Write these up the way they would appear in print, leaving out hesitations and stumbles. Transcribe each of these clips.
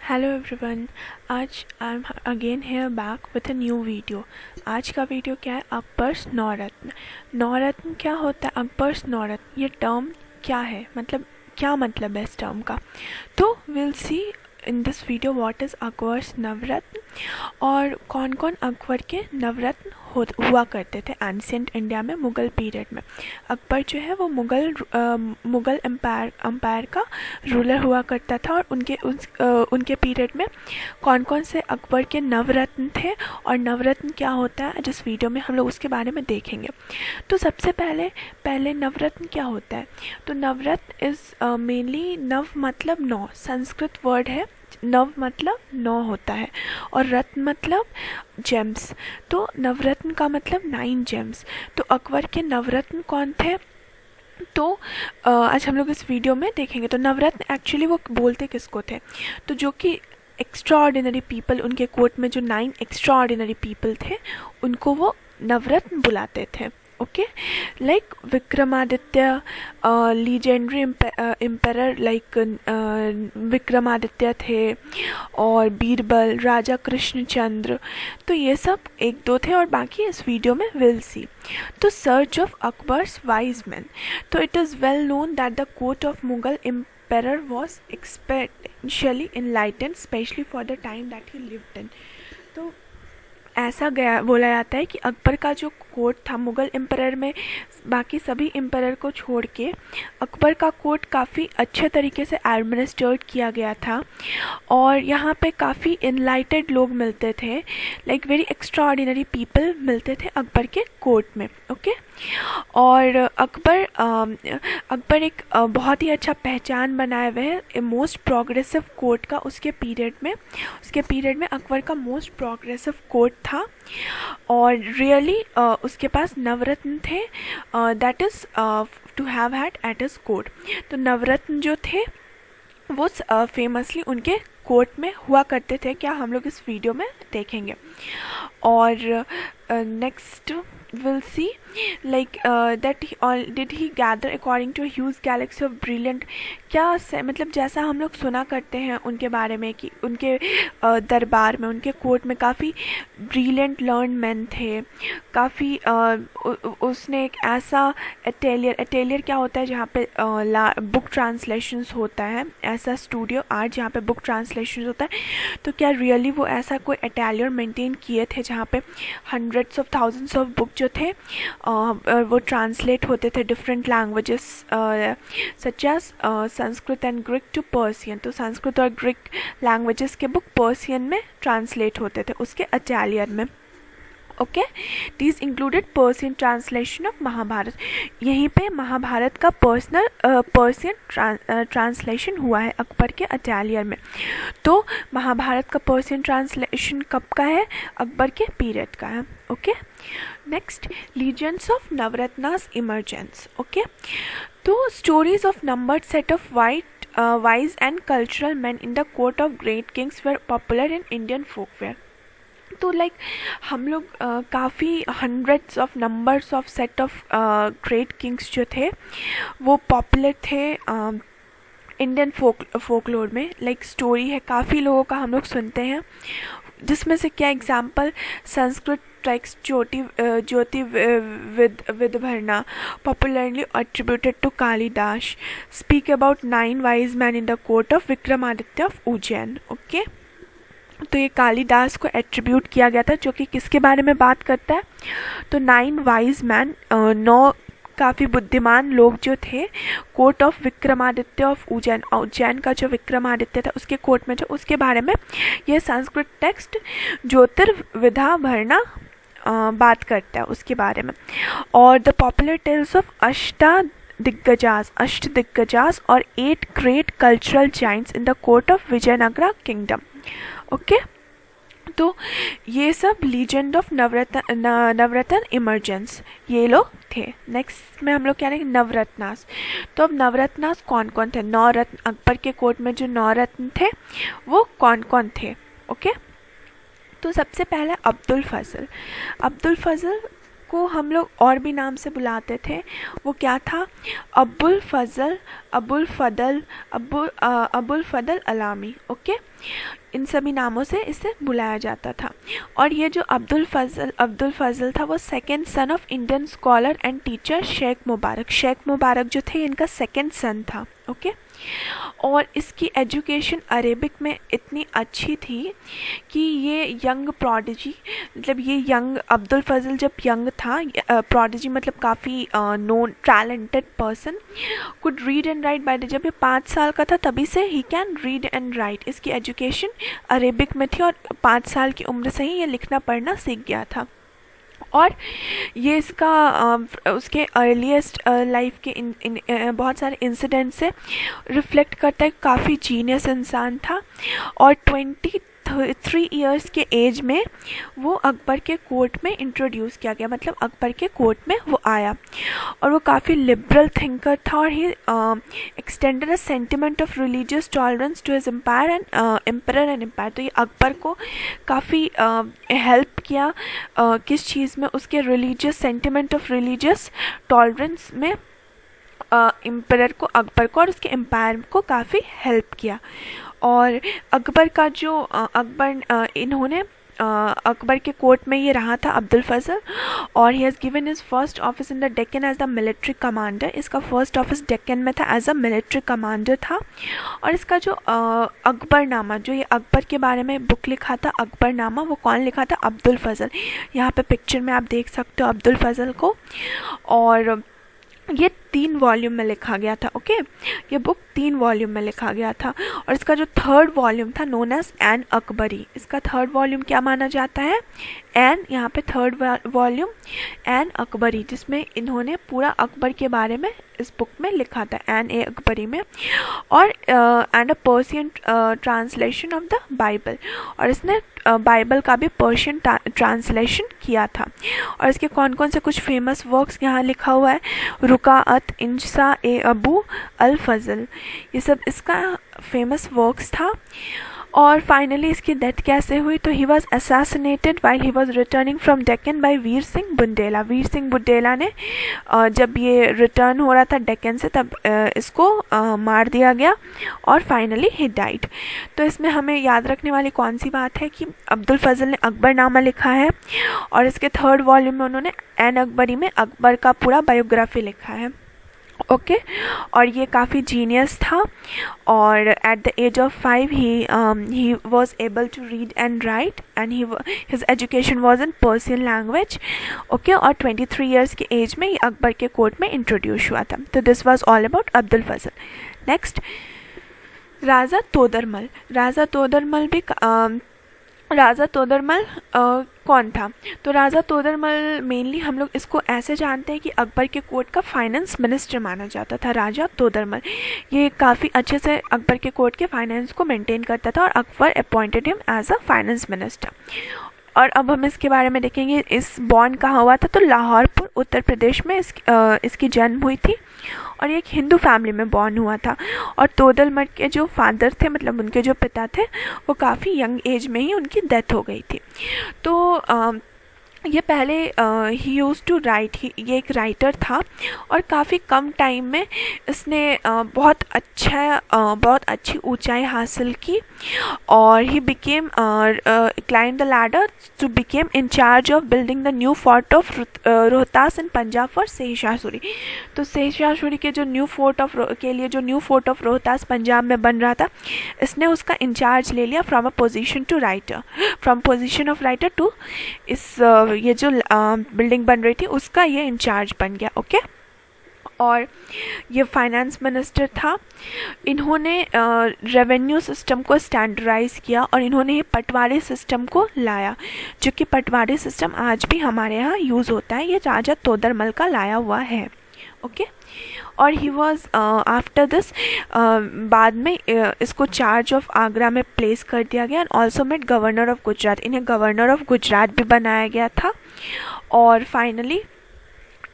Hello everyone, आज I am again here back with a new video. आज का video क्या है? अकबर्स नौरत्न। नौरत्न क्या होता है? अकबर्स नौरत्न ये टर्म क्या है, मतलब क्या मतलब है इस टर्म का? तो will see in this video what is Akbar's नवरत्न और कौन कौन अकबर के नवरत्न हुआ करते थे एंशिएंट इंडिया में मुग़ल पीरियड में। अकबर जो है वो मुग़ल एम्पायर का रूलर हुआ करता था और उनके पीरियड में कौन कौन से अकबर के नवरत्न थे और नवरत्न क्या होता है जिस वीडियो में हम लोग उसके बारे में देखेंगे। तो सबसे पहले नवरत्न क्या होता है? तो नवरत्न इज़ मेनली, नव मतलब 9, संस्कृत वर्ड है। नव मतलब 9 होता है और रत्न मतलब जेम्स। तो नवरत्न का मतलब 9 जेम्स। तो अकबर के नवरत्न कौन थे? तो आज हम लोग इस वीडियो में देखेंगे। तो नवरत्न एक्चुअली वो बोलते किसको थे? तो जो कि एक्स्ट्रा ऑर्डिनरी पीपल, उनके कोर्ट में जो 9 एक्स्ट्रा ऑर्डिनरी पीपल थे उनको वो नवरत्न बुलाते थे। Okay, like Vikramaditya, legendary emperor like Vikramaditya थे, और बीरबल, राजा कृष्णचंद्र। तो ये सब एक दो थे और बाकी इस वीडियो में विल सी। तो search of Akbar's wise man. तो it is well known that the court of Mughal emperor was experientially enlightened, especially for the time that he lived in. तो ऐसा बोला जाता है कि अकबर का जो कोर्ट था मुग़ल एम्परर में, बाकी सभी एम्परर को छोड़ के अकबर का कोर्ट काफ़ी अच्छे तरीके से एडमिनिस्ट्रेट किया गया था और यहाँ पे काफ़ी इनलाइटेड लोग मिलते थे, like very extra ordinary people मिलते थे अकबर के कोर्ट में। ओके, और अकबर एक बहुत ही अच्छा पहचान बनाए हुए है मोस्ट प्रोग्रेसिव कोर्ट का। उसके पीरियड में अकबर का मोस्ट प्रोग्रेसिव कोर्ट था और रियली उसके पास नवरत्न थे, that is to have had at his court. तो नवरत्न जो थे वो फेमसली उनके कोर्ट में हुआ करते थे। क्या हम लोग इस वीडियो में देखेंगे। और next we'll see like that did he gather according to a huge galaxy of brilliant, क्या से मतलब जैसा हम लोग सुना करते हैं उनके बारे में कि उनके दरबार में, उनके कोर्ट में काफ़ी ब्रिलियंट लर्न मैन थे, काफ़ी उसने एक ऐसा अटेलियर क्या होता है जहाँ पे बुक ट्रांसलेशंस होता है, ऐसा स्टूडियो आर्ट जहाँ पे बुक ट्रांसलेशन होता है। तो क्या रियली वो ऐसा कोई अटेलियर मेंटेन किए थे जहाँ पे hundreds of thousands of book जो थे वो ट्रांसलेट होते थे different languages such as Sanskrit and Greek to Persian. तो संस्कृत और ग्रीक लैंग्वेजेस के बुक पर्सियन में ट्रांसलेट होते थे उसके अटेलियर में। Okay, this included Persian translation of Mahabharata. यहीं पे महाभारत का पर्सियन ट्रांसलेशन हुआ है अकबर के अटेलियर में। तो महाभारत का पर्सियन ट्रांसलेशन कब का है? अकबर के पीरियड का है। Okay, next, legends of Navaratnas emergence. Okay, तो stories of numbered set of wise and cultural men in the court of great kings were popular in Indian folklore. तो लाइक हम लोग काफ़ी hundreds of numbers of set of great Kings जो थे वो popular थे Indian folklore में। Like story है, काफ़ी लोगों का हम लोग सुनते हैं, जिसमें से क्या example, Sanskrit text Jyotirvidabharana popularly attributed to Kalidas, speak about 9 wise men in the court of Vikramaditya of Ujjain. Okay, तो ये कालिदास को एट्रीब्यूट किया गया था, जो कि किसके बारे में बात करता है? तो 9 वाइज मैन, 9 काफ़ी बुद्धिमान लोग जो थे court of Vikramaditya of Ujjain, Ujjain का जो विक्रमादित्य था उसके कोर्ट में, जो उसके बारे में ये संस्कृत टेक्स्ट ज्योतिर्विदा भरना बात करता है उसके बारे में। और द पॉपुलर टेल्स ऑफ अष्ट दिग्गजास और 8 great cultural Giants in the court of Vijayanagara kingdom. Okay, तो ये सब लीजेंड ऑफ नवरत्न इमर्जेंस ये लोग थे। नेक्स्ट में हम लोग क्या लेंगे? नवरत्नास। तो अब नवरत्नास कौन कौन थे? 9 रत्न, अकबर के कोर्ट में जो 9 रत्न थे वो कौन कौन थे? ओके, तो सबसे पहले अब्दुल फजल को हम लोग और भी नाम से बुलाते थे, वो क्या था, अबुल फदल अलामी। ओके, इन सभी नामों से इसे बुलाया जाता था। और ये जो अब्दुल फजल था वो second son of Indian scholar and teacher Sheikh Mubarak जो थे इनका सेकंड सन था। ओके, और इसकी एजुकेशन अरेबिक में इतनी अच्छी थी कि ये यंग प्रोडिजी, मतलब ये यंग अब्दुल फजल जब यंग था, प्रोडिजी मतलब काफ़ी known talented person, could read and right by the, जब ये 5 साल का था तभी से he can read and right. इसकी एजुकेशन अरेबिक में थी और 5 साल की उम्र से ही ये लिखना पढ़ना सीख गया था। और ये इसका उसके अर्लीस्ट लाइफ के बहुत सारे इंसिडेंट से रिफ्लेक्ट करता है, काफ़ी जीनियस इंसान था। और 23 इयर्स के एज में वो अकबर के कोर्ट में इंट्रोड्यूस किया गया, मतलब अकबर के कोर्ट में वो आया। और वो काफ़ी लिबरल थिंकर था और he extended a sentiment of religious tolerance to his empire and empire. तो ये अकबर को काफ़ी हेल्प किया किस चीज़ में, उसके religious sentiment of religious tolerance में एम्पायर को, अकबर को और उसके एम्पायर को काफ़ी हेल्प किया। और अकबर का जो इन्होंने अकबर के कोर्ट में ये रहा था अब्दुल फजल, और he has given his first office in the Deccan as the military commander. इसका फर्स्ट ऑफिस डेक्कन में था, एज अ मिलिट्री कमांडर था। और इसका जो अकबरनामा, जो ये अकबर के बारे में बुक लिखा था अकबरनामा, वो कौन लिखा था, अब्दुल फजल। यहाँ पे पिक्चर में आप देख सकते हो अब्दुल फजल को। और ये 3 वॉल्यूम में लिखा गया था। ओके, ये बुक 3 वॉल्यूम में लिखा गया था। और इसका जो 3rd वॉल्यूम था नोन एज एन अकबरी, इसका 3rd वॉल्यूम क्या माना जाता है, एन, यहाँ पे 3rd वॉल्यूम एन अकबरी, जिसमें इन्होंने पूरा अकबर के बारे में इस बुक में लिखा था, एन ए अकबरी में। और and a Persian translation of the Bible, और इसने बाइबल का भी पर्शियन ट्रांसलेशन किया था। और इसके कौन कौन से कुछ फेमस वर्क्स यहाँ लिखा हुआ है, रुकाअत, इंशा ए अबू अल फजल, ये सब इसका फेमस वर्क्स था। और फाइनली इसकी डेथ कैसे हुई, तो he was assassinated while he was returning from Deccan by Veer Singh Bundela. Veer Singh Bundela ने जब ये रिटर्न हो रहा था डेक्कन से तब इसको मार दिया गया और फाइनली ही डाइड। तो इसमें हमें याद रखने वाली कौन सी बात है कि अब्दुल फजल ने अकबरनामा लिखा है और इसके 3rd वॉल्यूम में उन्होंने एन अकबरी में अकबर का पूरा बायोग्राफी लिखा है। ओके, और ये काफ़ी जीनियस था। और at the age of 5 he was able to read and write and his education was in Persian language. Okay, और 23 इयर्स के एज में ये अकबर के कोर्ट में इंट्रोड्यूस हुआ था। तो this was all about Abdul Fazal. Next, Raja Todarmal. Raja Todarmal कौन था, तो राजा तोदरमल मेनली हम लोग इसको ऐसे जानते हैं कि अकबर के कोर्ट का फाइनेंस मिनिस्टर माना जाता था। राजा तोदरमल ये काफ़ी अच्छे से अकबर के कोर्ट के फाइनेंस को मेंटेन करता था और Akbar appointed him as a finance minister. और अब हम इसके बारे में देखेंगे, इस बॉर्न कहाँ हुआ था, तो लाहौरपुर उत्तर प्रदेश में इसकी जन्म हुई थी और ये एक हिंदू फैमिली में बॉर्न हुआ था। और तोदरमल के जो फादर थे, मतलब उनके जो पिता थे, वो काफ़ी यंग एज में ही उनकी डेथ हो गई थी। तो ये पहले ही यूज़ टू राइट, ये एक राइटर था और काफ़ी कम टाइम में इसने बहुत अच्छी ऊंचाई हासिल की। और he became climb the ladder to became in charge of building the new fort of Rohtas in Punjab for Sher Shah Suri. तो शेरशाह सूरी के जो new fort of Rohtas Punjab में बन रहा था, इसने उसका इंचार्ज ले लिया from position of writer to इस ये जो बिल्डिंग बन रही थी उसका ये इंचार्ज बन गया। ओके, और ये फाइनेंस मिनिस्टर था। इन्होंने रेवेन्यू सिस्टम को स्टैंडर्डाइज किया और इन्होंने ये पटवारी सिस्टम को लाया, जो कि पटवारी सिस्टम आज भी हमारे यहाँ यूज़ होता है, ये राजा तोदरमल का लाया हुआ है। ओके, और ही वॉज आफ्टर दिस बाद में इसको चार्ज ऑफ आगरा में प्लेस कर दिया गया and also made governor of Gujarat. इन्हें गवर्नर ऑफ गुजरात भी बनाया गया था। और फाइनली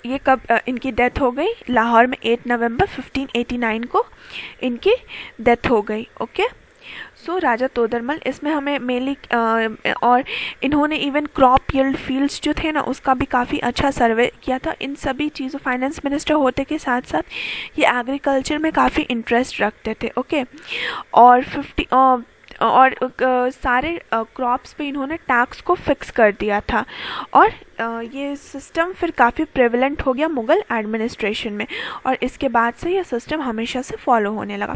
ये कब इनकी डेथ हो गई, लाहौर में 8 नवंबर 1589 को इनकी डेथ हो गई। ओके, सो राजा तोदरमल, इसमें हमें मेनली और इन्होंने इवन क्रॉप यील्ड फील्ड्स जो थे ना उसका भी काफ़ी अच्छा सर्वे किया था। इन सभी चीज़ों, फाइनेंस मिनिस्टर होते के साथ साथ ये एग्रीकल्चर में काफ़ी इंटरेस्ट रखते थे। ओके, और सारे क्रॉप्स पे इन्होंने टैक्स को फिक्स कर दिया था, और ये सिस्टम फिर काफ़ी प्रेवलेंट हो गया मुग़ल एडमिनिस्ट्रेशन में, और इसके बाद से ये सिस्टम हमेशा से फॉलो होने लगा।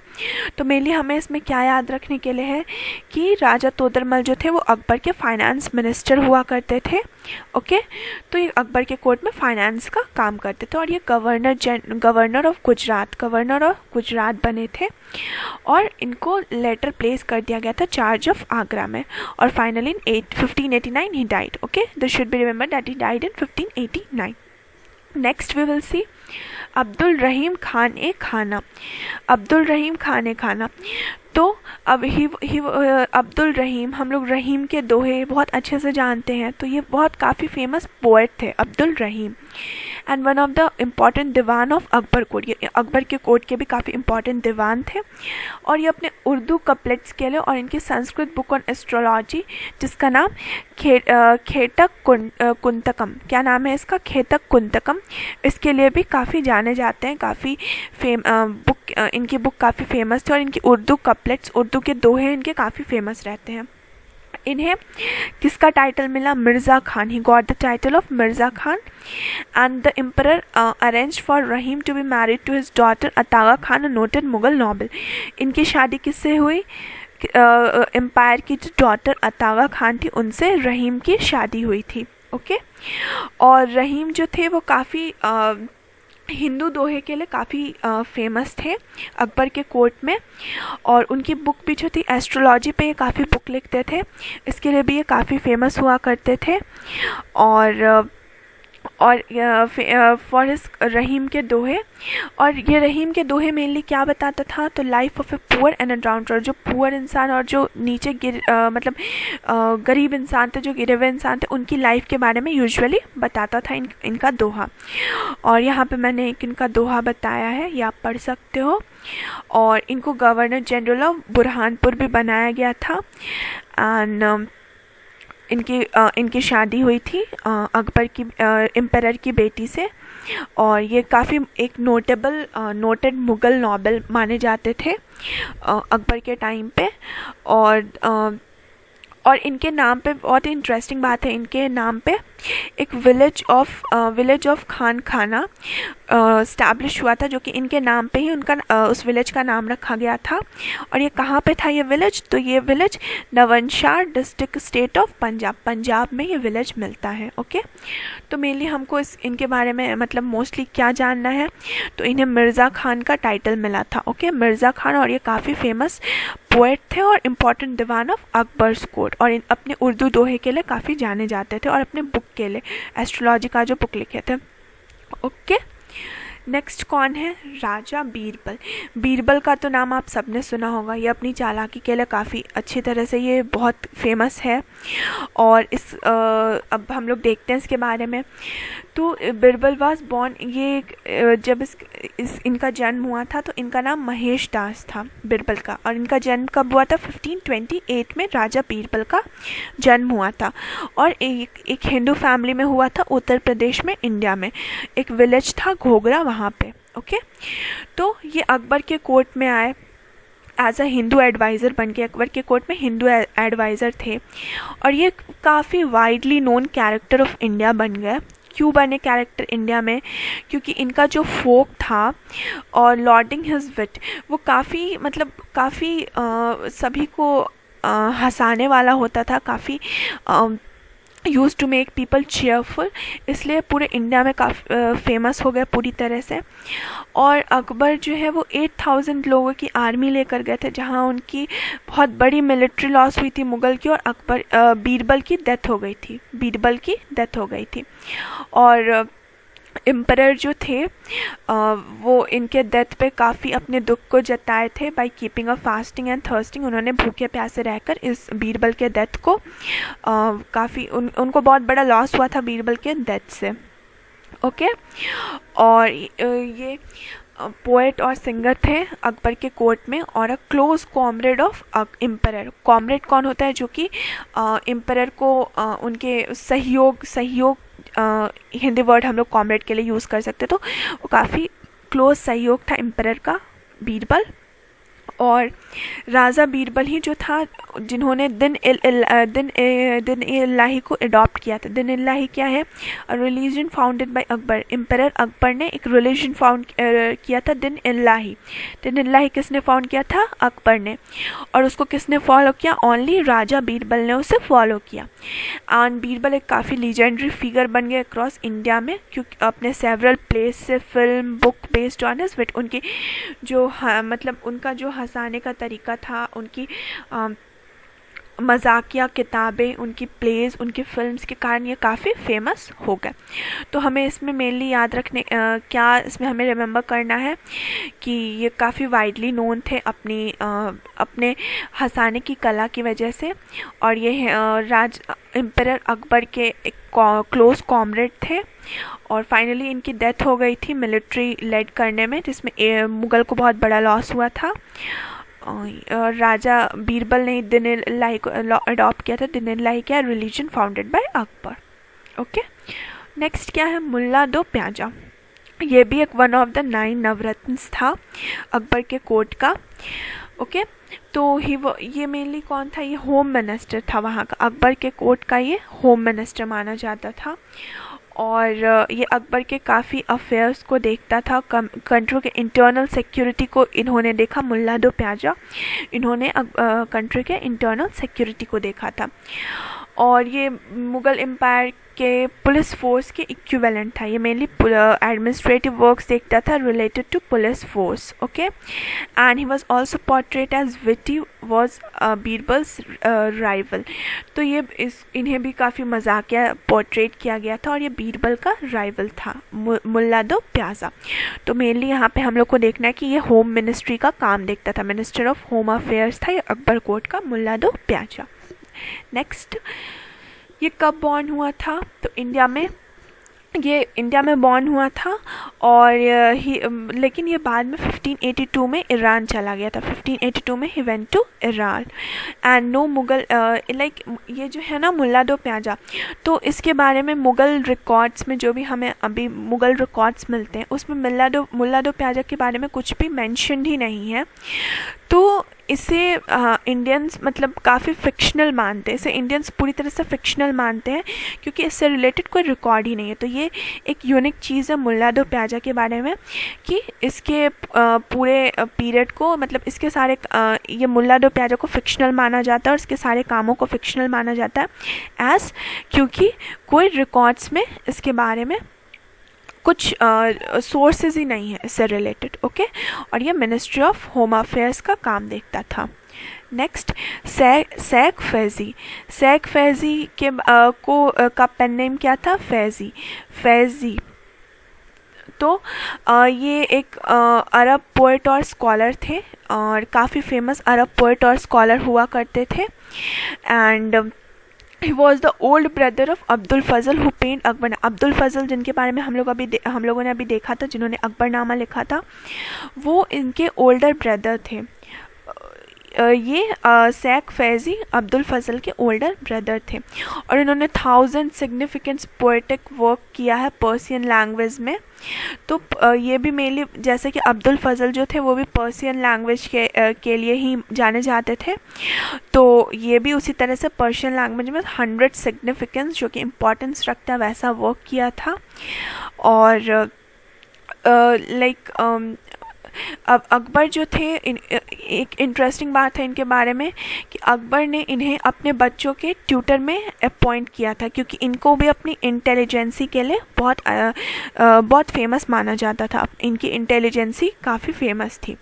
तो मेनली हमें इसमें क्या याद रखने के लिए है कि राजा तोदरमल जो थे वो अकबर के फाइनेंस मिनिस्टर हुआ करते थे। ओके, तो ये अकबर के कोर्ट में फाइनेंस का काम करते थे, और ये गवर्नर ऑफ गुजरात बने थे, और इनको लेटर प्लेस कर दिया गया था चार्ज ऑफ आगरा में, और finally in 1589 he died. Okay, this should be remember that he died in 1589। Next we will see Abdul Rahim Khan e Khana. Abdul Rahim Khan e खाना, तो अब अब्दुल रहीम, हम लोग रहीम के दोहे बहुत अच्छे से जानते हैं, तो ये बहुत काफ़ी फेमस पोएट थे Abdul Rahim, and one of the important Diwan of Akbar court. ये अकबर के कोर्ट के भी काफ़ी इम्पॉर्टेंट दीवान थे, और ये अपने उर्दू कपलेट्स के लिए और इनकी संस्कृत बुक ऑन एस्ट्रोलॉजी जिसका नाम खेटक कुंतकम, क्या नाम है इसका, खेतक कुंतकम, इसके लिए भी काफ़ी जाने जाते हैं। काफ़ी इनकी बुक काफ़ी फेमस थी, और इनकी उर्दू कपलेट्स, उर्दू के दोहे इनके काफ़ी फेमस रहते हैं। इन्हें किसका टाइटल मिला, Mirza Khan, he got the title of Mirza Khan, and the emperor arranged for Rahim to be married to his daughter Ataga Khan, a noted Mughal noble. इनकी शादी किससे हुई, एम्पायर की जो डॉटर अतागा खान थी उनसे रहीम की शादी हुई थी। ओके, और रहीम जो थे वो काफ़ी हिंदू दोहे के लिए काफ़ी फेमस थे अकबर के कोर्ट में, और उनकी बुक भी जो थी एस्ट्रोलॉजी पे ये काफ़ी बुक लिखते थे, इसके लिए भी ये काफ़ी फेमस हुआ करते थे। और फॉर हिज रहीम के दोहे, और ये रहीम के दोहे मेनली क्या बताता था, तो life of a poor and a downtrodden, जो पुअर इंसान और जो नीचे मतलब गरीब इंसान थे, जो गिरे हुए इंसान थे, उनकी लाइफ के बारे में यूजुअली बताता था इनका दोहा। और यहाँ पे मैंने एक इनका दोहा बताया है, ये आप पढ़ सकते हो। और इनको गवर्नर जनरल ऑफ बुरहानपुर भी बनाया गया था, एंड इनकी शादी हुई थी अकबर की एम्परर की बेटी से, और ये काफ़ी एक नोटेड मुग़ल नॉवेल माने जाते थे अकबर के टाइम पे। और इनके नाम पे बहुत ही इंटरेस्टिंग बात है, इनके नाम पे एक विलेज ऑफ खान खाना स्टैब्लिश हुआ था, जो कि इनके नाम पे ही उनका उस विलेज का नाम रखा गया था। और ये कहाँ पे था ये विलेज, तो ये village Nawanshahr district state of Punjab में ये विलेज मिलता है। ओके, तो मेनली हमको इनके बारे में मतलब मोस्टली क्या जानना है, तो इन्हें मिर्ज़ा खान का टाइटल मिला था। ओके, मिर्ज़ा खान, और ये काफ़ी फेमस पोएट थे और important Diwan of Akbar's court, और अपने उर्दू दोहे के लिए काफ़ी जाने जाते थे, और अपने बुक के लिए एस्ट्रोलॉजी का जो बुक लिखे थे। ओके, नेक्स्ट कौन है, राजा बीरबल। बीरबल का तो नाम आप सबने सुना होगा, ये अपनी चालाकी के लिए काफ़ी अच्छी तरह से ये बहुत फेमस है। और अब हम लोग देखते हैं इसके बारे में। तो बीरबल वाज बॉर्न, ये जब इनका जन्म हुआ था तो इनका नाम महेश दास था बीरबल का, और इनका जन्म कब हुआ था, 1528 में राजा बीरबल का जन्म हुआ था, और एक हिंदू फैमिली में हुआ था उत्तर प्रदेश में, इंडिया में। एक विलेज था घोगरा वहाँ पे। ओके, तो ये अकबर के कोर्ट में आए एज अ हिंदू एडवाइज़र बन के, अकबर के कोर्ट में हिंदू एडवाइज़र थे, और ये काफ़ी widely known character of India बन गए। क्यों बने कैरेक्टर इंडिया में, क्योंकि इनका जो फोक था और लॉर्डिंग हिज विट, वो काफ़ी सभी को हंसाने वाला होता था, काफ़ी use to make people cheerful, इसलिए पूरे इंडिया में काफ़ी फेमस हो गया पूरी तरह से। और अकबर जो है वो 8000 लोगों की आर्मी लेकर गए थे, जहाँ उनकी बहुत बड़ी मिलिट्री लॉस हुई थी मुग़ल की, और बीरबल की डेथ हो गई थी। और एम्परर जो थे वो इनके डेथ पे काफ़ी अपने दुख को जताए थे by keeping a fasting and thirsting. उन्होंने भूखे प्यासे रहकर इस बीरबल के डेथ को काफ़ी उनको बहुत बड़ा लॉस हुआ था बीरबल के डेथ से। ओके, और ये पोएट और सिंगर थे अकबर के कोर्ट में और a close comrade of emperor. Comrade कौन होता है? जो कि एम्परर को उनके सहयोग हिंदी वर्ड हम लोग कॉमरेड के लिए यूज़ कर सकते, तो वो काफ़ी क्लोज सहयोग था एम्परर का बीरबल। और राजा बीरबल ही जो था जिन्होंने दिन इलाही को अडॉप्ट किया था। दिन इलाही क्या है? Religion founded by Akbar. Emperor Akbar ने एक रिलीजन फाउंड किया था, दिन इलाही। दिन इलाही किसने फाउंड किया था? अकबर ने। और उसको किसने फॉलो किया? ओनली राजा बीरबल ने उसे फॉलो किया। एंड बीरबल एक काफ़ी लीजेंडरी फिगर बन गए अक्रॉस इंडिया में, क्योंकि अपने सेवरल प्लेस से film book based on his wit, उनकी जो मतलब उनका जो हंसाने का तरीका था, उनकी मजाकिया किताबें, उनकी प्लेज, उनकी फिल्म्स के कारण ये काफ़ी फेमस हो गए। तो हमें इसमें मेनली याद रखने क्या इसमें हमें रिमेंबर करना है कि ये काफ़ी वाइडली नोन थे अपने हंसाने की कला की वजह से। और ये एम्परर अकबर के एक क्लोज कॉमरेड थे। और फाइनली इनकी डेथ हो गई थी मिलिट्री लेड करने में, जिसमें मुग़ल को बहुत बड़ा लॉस हुआ था। राजा बीरबल ने दिन इलाही को अडॉप्ट किया था। दिन इलाही क्या है? Religion founded by Akbar. Okay, next क्या है? मुल्ला दो प्याजा। ये भी एक वन ऑफ द 9 नवरत्न था अकबर के कोर्ट का। ओके, तो ये मेनली कौन था? ये होम मिनिस्टर था वहाँ का। अकबर के कोर्ट का ये होम मिनिस्टर माना जाता था। और ये अकबर के काफ़ी अफेयर्स को देखता था, कंट्री के इंटरनल सिक्योरिटी को इन्होंने देखा। मुल्ला दो प्याजा इन्होंने कंट्री के इंटरनल सिक्योरिटी को देखा था। और ये मुग़ल एम्पायर के पुलिस फोर्स के इक्विवेलेंट था। ये मेनली एडमिनिस्ट्रेटिव वर्क्स देखता था related to police force. Okay, and he was also portrait as witty was Birbal's rival. तो ये इन्हें भी काफ़ी मजाकिया पोर्ट्रेट किया गया था और ये बीरबल का राइवल था मुल्ला दो प्याजा। तो मेनली यहाँ पे हम लोग को देखना है कि ये होम मिनिस्ट्री का काम देखता था, मिनिस्टर ऑफ होम अफेयर्स था ये अकबर कोर्ट का मुल्ला दो प्याजा। नेक्स्ट, ये कब बॉर्न हुआ था? तो इंडिया में बॉर्न हुआ था। और लेकिन ये बाद में 1582 में ईरान चला गया था। 1582 में he went to Iran. And no Mughal like ये जो है ना मुल्ला दो प्याजा, तो इसके बारे में मुग़ल रिकॉर्ड्स में जो भी हमें अभी मुग़ल रिकॉर्ड्स मिलते हैं उसमें मुल्ला दो प्याजा के बारे में कुछ भी मेंशन ही नहीं है। तो इसे इंडियंस मतलब काफ़ी फिक्शनल मानते हैं, इसे इंडियंस पूरी तरह से फिक्शनल मानते हैं क्योंकि इससे रिलेटेड कोई रिकॉर्ड ही नहीं है। तो ये एक यूनिक चीज़ है मुल्ला दो प्याजा के बारे में कि इसके पूरे पीरियड को मतलब इसके सारे ये मुल्ला दो प्याजा को फिक्शनल माना जाता है और इसके सारे कामों को फिक्शनल माना जाता है क्योंकि कोई रिकॉर्ड्स में इसके बारे में कुछ सोर्सेज ही नहीं है इससे रिलेटेड। ओके, और ये मिनिस्ट्री ऑफ होम अफेयर्स का काम देखता था। नेक्स्ट, सैक फैज़ी के का पेन नेम क्या था? फैज़ी। तो ये एक अरब पोएट और स्कॉलर थे और काफ़ी फेमस अरब पोएट और स्कॉलर हुआ करते थे। And he was the old brother of Abdul Fazal who painted Akbar. Abdul Fazal जिनके बारे में हम लोगों ने अभी देखा था, जिन्होंने अकबरनामा लिखा था, वो इनके ओल्डर ब्रदर थे। ये सैक फैज़ी अब्दुल फजल के ओल्डर ब्रदर थे और इन्होंने 1000 सिग्निफिकेंट पोएटिक वर्क किया है पर्सियन लैंग्वेज में। तो ये भी मेनली जैसे कि अब्दुल फजल जो थे वो भी पर्सियन लैंग्वेज के लिए ही जाने जाते थे, तो ये भी उसी तरह से पर्शियन लैंग्वेज में 100 सिग्निफिकेंस जो कि इम्पोर्टेंस रखता है वैसा वर्क किया था। और अब अकबर जो थे एक इंटरेस्टिंग बात है इनके बारे में कि अकबर ने इन्हें अपने बच्चों के ट्यूटर में अपॉइंट किया था क्योंकि इनको भी अपनी इंटेलिजेंसी के लिए बहुत फेमस माना जाता था। इनकी इंटेलिजेंसी काफ़ी फेमस थी।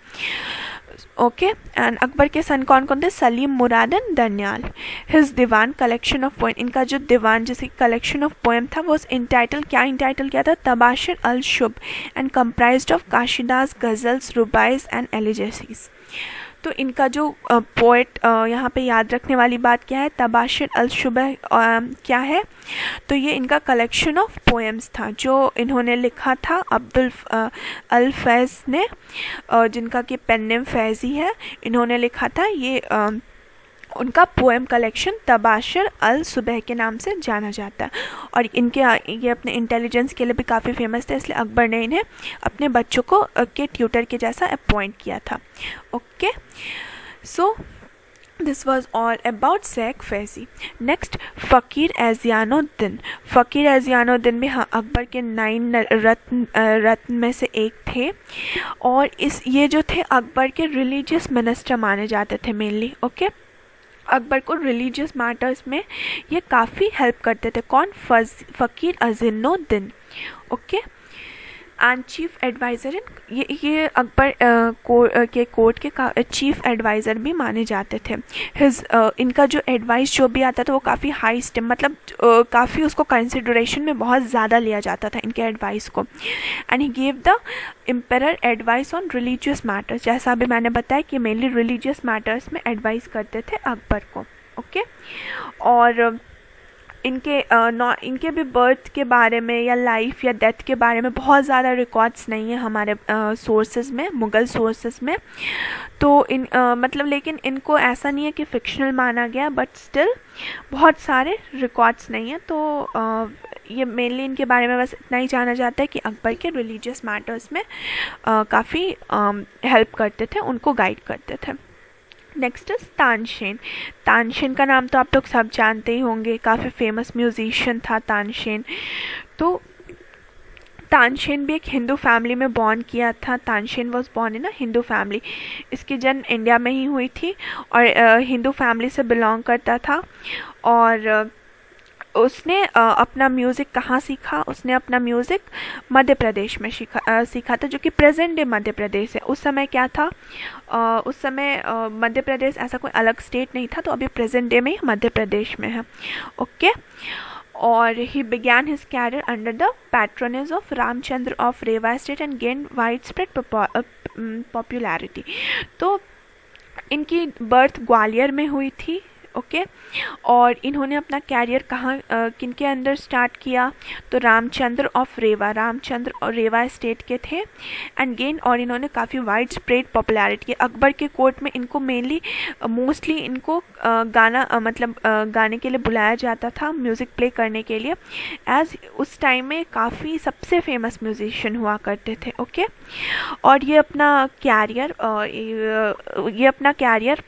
ओके, एंड अकबर के सन कौन कौन थे? Salim Murad and Daniyal. His Diwan collection of poem, इनका जो दीवान जैसे कलेक्शन ऑफ पोएम था वो इंटाइटल किया था? Tabashir al Subh and comprised of qasidas, ghazals, rubais and elegies. तो इनका जो पोएट यहाँ पे याद रखने वाली बात क्या है, तबाशिर अल शुबह क्या है, तो ये इनका कलेक्शन ऑफ पोएम्स था जो इन्होंने लिखा था अब्दुल अल फैज़ ने, जिनका कि पेन नेम फैज़ी है, इन्होंने लिखा था। ये उनका पोएम कलेक्शन तबाशिर अल सुबह के नाम से जाना जाता है। और इनके ये अपने इंटेलिजेंस के लिए भी काफ़ी फेमस थे, इसलिए अकबर ने इन्हें अपने बच्चों को के ट्यूटर के जैसा अपॉइंट किया था। Okay, so this was all about Shaikh Faizi. Next, Faqir Aziyauddin. फ़कीर एज़ियानुद्दीन भी अकबर के 9 रत्न में से एक थे, और ये जो थे अकबर के रिलीजियस मिनिस्टर माने जाते थे मेनली। ओके, अकबर को रिलीजियस मैटर्स में ये काफ़ी हेल्प करते थे। कौन? फ़कीर एज़ियानुद्दीन। ओके, एंड चीफ एडवाइज़र इन, ये अकबर के कोर्ट के चीफ एडवाइज़र भी माने जाते थे। इनका जो एडवाइस जो भी आता था वो काफ़ी हाई स्टेम, मतलब काफ़ी उसको कंसिडरेशन में बहुत ज़्यादा लिया जाता था इनके एडवाइस को। And he gave the emperor advice on religious matters, जैसा अभी मैंने बताया कि मेनली रिलीजियस मैटर्स में एडवाइस करते थे अकबर को। ओके, और इनके भी बर्थ के बारे में या लाइफ या डेथ के बारे में बहुत ज़्यादा रिकॉर्ड्स नहीं है हमारे सोर्सेज में, मुग़ल सोर्सेज में। तो मतलब लेकिन इनको ऐसा नहीं है कि फिक्शनल माना गया, बट स्टिल बहुत सारे रिकॉर्ड्स नहीं है। तो ये मेनली इनके बारे में बस इतना ही जाना जाता है कि अकबर के रिलीजियस मैटर्स में काफ़ी हेल्प करते थे, उनको गाइड करते थे। Next is Tansen. तानसेन का नाम तो आप लोग सब जानते ही होंगे, काफ़ी फेमस म्यूजिशियन था तानसेन। तो तानसेन भी एक हिंदू फैमिली में बॉर्न किया था। Tansen was born in a Hindu family. इसकी जन्म इंडिया में ही हुई थी और हिंदू फैमिली से बिलोंग करता था। और उसने अपना म्यूज़िक कहाँ सीखा? उसने अपना म्यूज़िक मध्य प्रदेश में सीखा था, जो कि प्रेजेंट डे मध्य प्रदेश है। उस समय क्या था, उस समय मध्य प्रदेश ऐसा कोई अलग स्टेट नहीं था, तो अभी प्रेजेंट डे में ही मध्य प्रदेश में है। ओके, और he began his career under the patronage of Ramchandra of Rewa state and gain wide spread popularity. तो इनकी बर्थ ग्वालियर में हुई थी। ओके, और इन्होंने अपना कैरियर कहाँ किनके अंदर स्टार्ट किया? तो रामचंद्र ऑफ रेवा, रामचंद्र और रेवा स्टेट के थे। एंड गेन, और इन्होंने काफ़ी वाइड स्प्रेड पॉपुलैरिटी। अकबर के कोर्ट में इनको मेनली मोस्टली इनको गाने के लिए बुलाया जाता था, म्यूज़िक प्ले करने के लिए, एज उस टाइम में काफ़ी सबसे फेमस म्यूजिशियन हुआ करते थे। ओके, और ये अपना कैरियर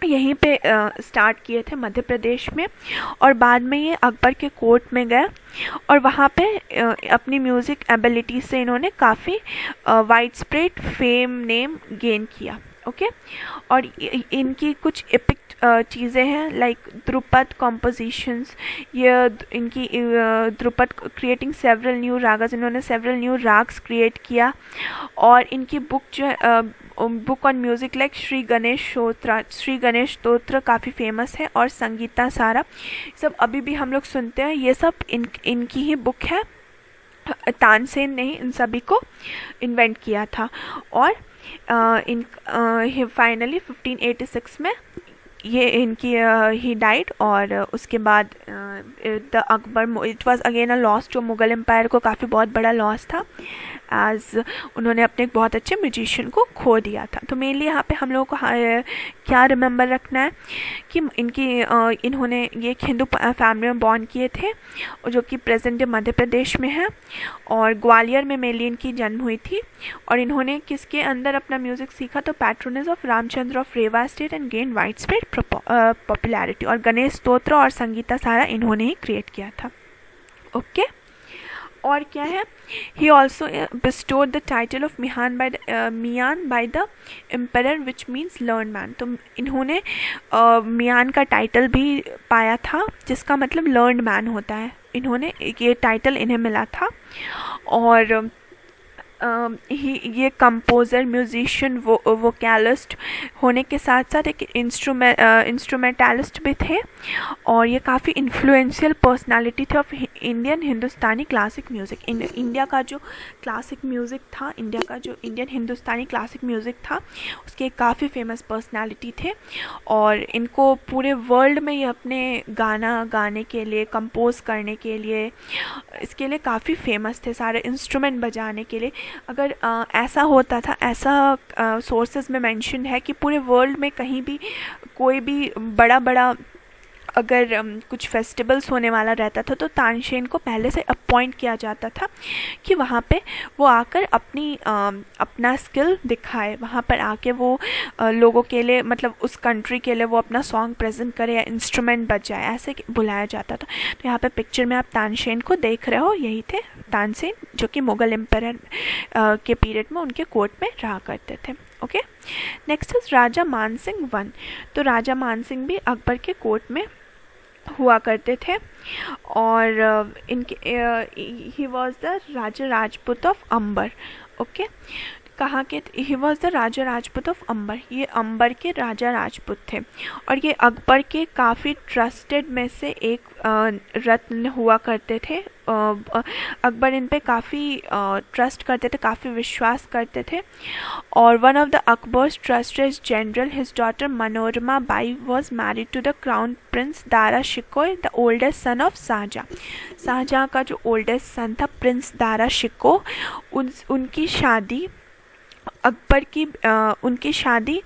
यहीं पे स्टार्ट किए थे मध्य प्रदेश में, और बाद में ये अकबर के कोर्ट में गए और वहाँ पे अपनी म्यूज़िक एबिलिटी से इन्होंने काफ़ी wide spread fame name gain किया। ओके, और इनकी कुछ एपिक चीज़ें हैं लाइक ध्रुपद कॉम्पोजिशंस। ये इनकी Dhrupad creating several new ragas, इन्होंने सेवरल न्यू राग्स क्रिएट किया। और इनकी बुक जो है book on music like Shri Ganesh स्तोत्र काफ़ी फेमस है, और संगीता सारा, सब अभी भी हम लोग सुनते हैं। ये सब इनकी ही बुक है। तानसेन ने ही इन सभी को इन्वेंट किया था। और फाइनली 1586 में ये इनकी ही डाइड। और उसके बाद the Akbar, it was again a loss, जो मुग़ल एम्पायर को काफ़ी बहुत बड़ा लॉस था, एज उन्होंने अपने एक बहुत अच्छे म्यूजिशियन को खो दिया था। तो मेनली यहाँ पे हम लोगों को क्या रिमेंबर रखना है कि इन्होंने ये एक हिंदू फैमिली में बॉर्न किए थे, और जो कि प्रेजेंट डे मध्य प्रदेश में है, और ग्वालियर में मेनली इनकी जन्म हुई थी। और इन्होंने किसके अंदर अपना म्यूज़िक सीखा? तो patronage of Ramchandra of Rewa state and gain wide spread popularity. और गणेश स्तोत्र और संगीता सारा इन्होंने ही क्रिएट किया था। ओके, और क्या है? He also bestowed the title of Mian by the emperor which means learn man. तो इन्होंने मियान का टाइटल भी पाया था, जिसका मतलब लर्न मैन होता है। इन्होंने ये टाइटल इन्हें मिला था। और ये कंपोज़र, म्यूजिशियन, वोकलिस्ट होने के साथ साथ एक इंस्ट्रूमेंटलिस्ट भी थे, और ये काफ़ी इन्फ्लुएंशियल पर्सनालिटी थे of Indian Hindustani classic music. India का जो क्लासिक म्यूज़िक था, इंडियन हिंदुस्तानी क्लासिक म्यूज़िक था, उसके काफ़ी फेमस पर्सनालिटी थे, और इनको पूरे वर्ल्ड में ये अपने गाना गाने के लिए, कंपोज करने के लिए, इसके लिए काफ़ी फेमस थे, सारे इंस्ट्रूमेंट बजाने के लिए। अगर ऐसा होता था, ऐसा सोर्सेज में मेंशन है कि पूरे वर्ल्ड में कहीं भी कोई भी बड़ा अगर कुछ फेस्टिवल्स होने वाला रहता था तो तानसेन को पहले से अपॉइंट किया जाता था कि वहाँ पे वो आकर अपना स्किल दिखाए, वहाँ पर आके वो लोगों के लिए, मतलब उस कंट्री के लिए वो अपना सॉन्ग प्रेजेंट करे या इंस्ट्रूमेंट बजाए, ऐसे बुलाया जाता था। तो यहाँ पे पिक्चर में आप तानसेन को देख रहे हो, यही थे तानसेन, जो कि मुग़ल एम्पायर के पीरियड में उनके कोर्ट में रहा करते थे। Okay, next is Raja Mansingh one. तो राजा मानसिंह भी अकबर के कोर्ट में हुआ करते थे, और इनके he was the Raja Rajput of Amber. Okay, कहाँ के? He was the Raja Rajput of Amber, ये अंबर के राजा राजपूत थे, और ये अकबर के काफ़ी ट्रस्टेड में से एक रत्न हुआ करते थे। अकबर इन पे काफ़ी ट्रस्ट करते थे, काफ़ी विश्वास करते थे, और one of the Akbar's trusted general, his daughter Manorama Bai was married to the crown prince Dara Shikoh, the oldest son of Shah Jahan. Shah Jahan का जो ओल्डेस्ट सन था प्रिंस दारा शिकोह, उनकी शादी अकबर की उनकी शादी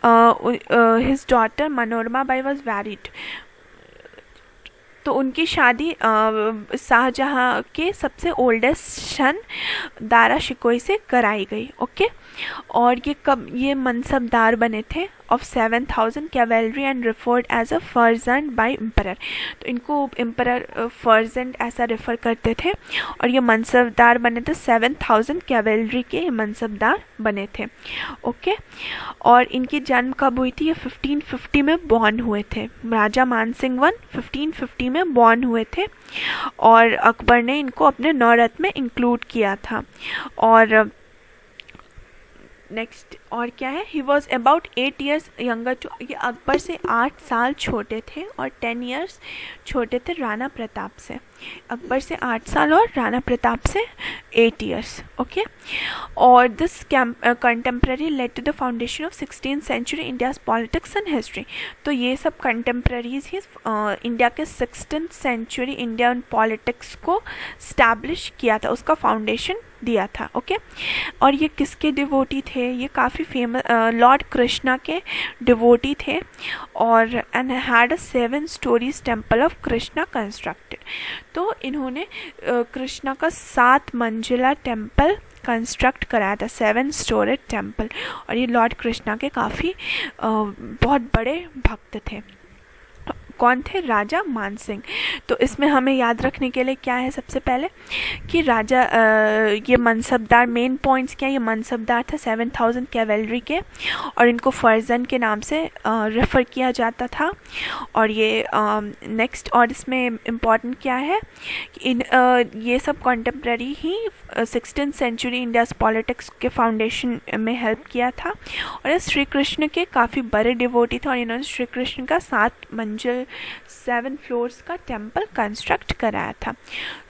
his daughter Manorama Bai was married, तो उनकी शादी शाहजहाँ के सबसे ओल्डेस्ट सन दारा शिकोह से कराई गई। ओके, और ये मनसबदार बने थे of 7000 cavalry and referred as a Farzand by emperor. तो इनको एम्परर फर्जेंट ऐसा रेफर करते थे, और ये मनसबदार बने थे, 7000 कैवेलरी के मनसबदार बने थे। ओके, और इनकी जन्म कब हुई थी? ये 1550 में बॉर्न हुए थे। राजा मानसिंह वन 1550 में बॉर्न हुए थे, और अकबर ने इनको अपने नौरत्न में इंक्लूड किया था। और नेक्स्ट और क्या है? He was about 8 years younger to, ये अकबर से 8 साल छोटे थे, और 10 years छोटे थे राणा प्रताप से। अकबर से 8 साल और राणा प्रताप से 8 years। ओके, और this contemporary led to the foundation of 16th century India's politics and history. तो ये सब कंटेम्प्रेरीज ही इंडिया के 16th century इंडियन पॉलिटिक्स को स्टैब्लिश किया था, उसका फाउंडेशन दिया था। ओके, और ये किसके डिवोटी थे? ये काफ़ी फेमस लॉर्ड कृष्णा के डिवोटी थे, और and had a 7 stories temple of Krishna constructed. तो इन्होंने कृष्णा का 7 मंजिला टेम्पल कंस्ट्रक्ट कराया था, 7 story टेम्पल, और ये लॉर्ड कृष्णा के काफ़ी बहुत बड़े भक्त थे। कौन थे? राजा मानसिंह। तो इसमें हमें याद रखने के लिए क्या है? सबसे पहले कि राजा ये मनसबदार, मेन पॉइंट्स क्या है? ये मनसबदार था 7000 कैवेलरी के, और इनको फर्जन के नाम से रेफ़र किया जाता था। और ये नेक्स्ट, और इसमें इम्पॉर्टेंट क्या है कि ये सब कॉन्टेम्प्रेरी ही 16th century इंडियाज़ पॉलिटिक्स के फाउंडेशन में हेल्प किया था, और ये श्री कृष्ण के काफ़ी बड़े डिवोटी थे, और इन्होंने श्री कृष्ण का 7 मंजिल 7 floors का टेम्पल कंस्ट्रक्ट कराया था।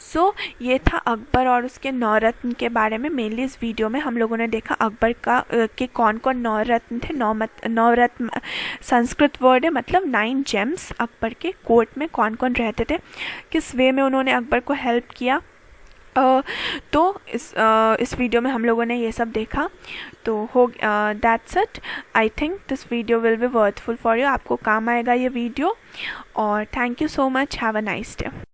सो ये था अकबर और उसके नौरत्न के बारे में। मेनली इस वीडियो में हम लोगों ने देखा अकबर का के कौन कौन नौरत्न थे। नौरत्न संस्कृत वर्ड है, मतलब 9 gems। अकबर के कोर्ट में कौन कौन रहते थे, किस वे में उन्होंने अकबर को हेल्प किया, तो इस वीडियो में हम लोगों ने ये सब देखा। तो हो that's it. I think this video will be worthful for you. आपको काम आएगा ये वीडियो, और thank you so much. Have a nice day.